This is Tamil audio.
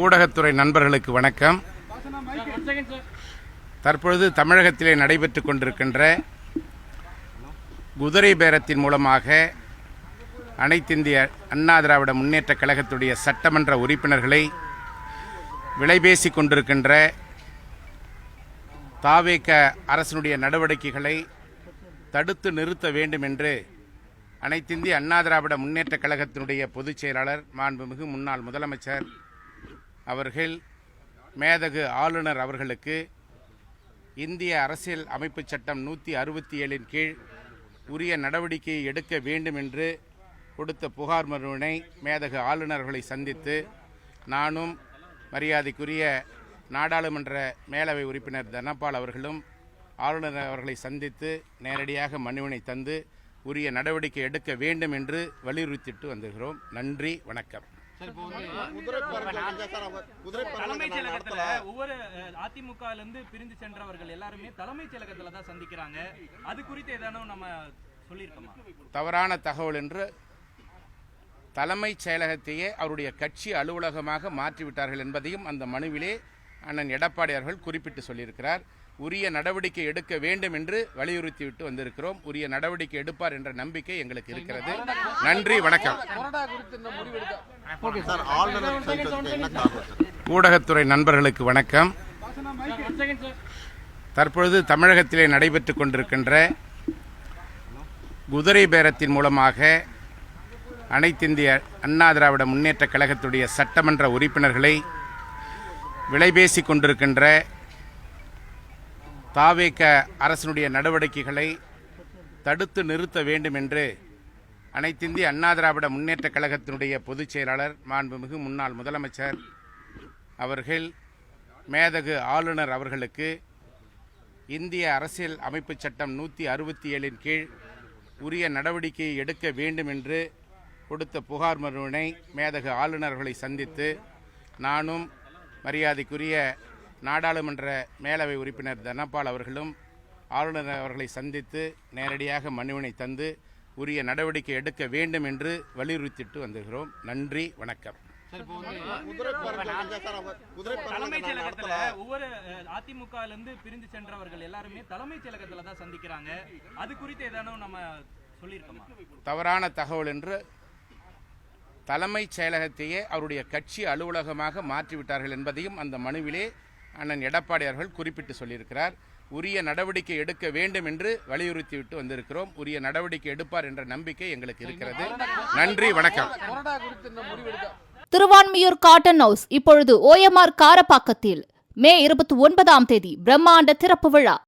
ஊடகத்துறை நண்பர்களுக்கு வணக்கம். தற்பொழுது தமிழகத்திலே நடைபெற்றுக் கொண்டிருக்கின்ற குதிரை பேரத்தின் மூலமாக அனைத்திந்திய அண்ணா திராவிட முன்னேற்ற கழகத்துடைய சட்டமன்ற உறுப்பினர்களை விலைபேசிக் கொண்டிருக்கின்ற தாவேக அரசினுடைய நடவடிக்கைகளை தடுத்து நிறுத்த வேண்டும் என்று அனைத்திந்திய அண்ணா திராவிட முன்னேற்ற கழகத்தினுடைய பொதுச் செயலாளர் மாண்புமிகு முன்னாள் முதலமைச்சர் அவர்கள் மேதகு ஆளுநர் அவர்களுக்கு இந்திய அரசியல் அமைப்பு சட்டம் 167 கீழ் உரிய நடவடிக்கையை எடுக்க வேண்டும் என்று கொடுத்த புகார் மனுவினை மேதகு ஆளுநர்களை சந்தித்து நானும் மரியாதைக்குரிய நாடாளுமன்ற மேலவை உறுப்பினர் தனபால் அவர்களும் ஆளுநர் அவர்களை சந்தித்து நேரடியாக மனுவினை தந்து உரிய நடவடிக்கை எடுக்க வேண்டும் என்று வலியுறுத்திட்டு வந்துகிறோம். நன்றி, வணக்கம். தலைமைச் செயலகத்துல ஒவ்வொரு அதிமுகவிலிருந்து பிரிந்து சென்றவர்கள் எல்லாருமே தலைமைச் செயலகத்துல தான் சந்திக்கிறாங்க. அது குறித்து ஏதானும் நம்ம சொல்லியிருக்கோமா? தவறான தகவல் என்று தலைமைச் செயலகத்தையே அவருடைய கட்சி அலுவலகமாக மாற்றிவிட்டார்கள் என்பதையும் அந்த மனுவிலே அண்ணன் எடப்பாடி அவர்கள் குறிப்பிட்டு சொல்லியிருக்கிறார். உரிய நடவடிக்கை எடுக்க வேண்டும் என்று வலியுறுத்திவிட்டு வந்திருக்கிறோம். உரிய நடவடிக்கை எடுப்பார் என்ற நம்பிக்கை எங்களுக்கு இருக்கிறது. நன்றி, வணக்கம். ஊடகத்துறை நண்பர்களுக்கு வணக்கம். தற்பொழுது தமிழகத்திலே நடைபெற்றுக் கொண்டிருக்கின்ற குதிரை பேரத்தின் மூலமாக அனைத்திந்திய அண்ணா திராவிட முன்னேற்ற கழகத்துடைய சட்டமன்ற உறுப்பினர்களை விலைபேசிக் கொண்டிருக்கின்ற தாவேக அரசினுடைய நடவடிக்கைகளை தடுத்து நிறுத்த வேண்டும் என்று அனைத்திந்திய அண்ணா திராவிட முன்னேற்ற கழகத்தினுடைய பொதுச் செயலாளர் மாண்புமிகு முன்னாள் முதலமைச்சர் அவர்கள் மேதகு ஆளுநர் அவர்களுக்கு இந்திய அரசியல் அமைப்பு சட்டம் 167 கீழ் உரிய நடவடிக்கையை எடுக்க வேண்டும் என்று கொடுத்த புகார் மனுவினை மேதகு ஆளுநர்களை சந்தித்து நானும் மரியாதைக்குரிய நாடாளுமன்ற மேலவை உறுப்பினர் தனபால் அவர்களும் ஆளுநர் அவர்களை சந்தித்து நேரடியாக மனுவினை தந்து உரிய நடவடிக்கை எடுக்க வேண்டும் என்று வலியுறுத்திட்டு வந்துகிறோம். நன்றி, வணக்கம். தலைமைச் செயலகத்துல ஒவ்வொரு அதிமுகவிலிருந்து பிரிந்து சென்றவர்கள் எல்லாருமே தலைமைச் செயலகத்துல தான் சந்திக்கிறாங்க. அது குறித்து ஏதானும் நம்ம சொல்லியிருக்கோமா? தவறான தகவல் என்று தலைமைச் செயலகத்தையே அவருடைய கட்சி அலுவலகமாக மாற்றிவிட்டார்கள் என்பதையும் அந்த மனுவிலே அண்ணன் எடப்பாடி அவர்கள் குறிப்பிட்டு சொல்லியிருக்கிறார். உரிய நடவடிக்கை எடுக்க வேண்டும் என்று வலியுறுத்திவிட்டு வந்திருக்கிறோம். உரிய நடவடிக்கை எடுப்பார் என்ற நம்பிக்கை எங்களுக்கு இருக்கிறது. நன்றி, வணக்கம். திருவான்மியூர் காட்டன் ஹவுஸ் இப்பொழுது OMR காரப்பாக்கத்தில் மே 29 பிரம்மாண்ட திறப்பு விழா.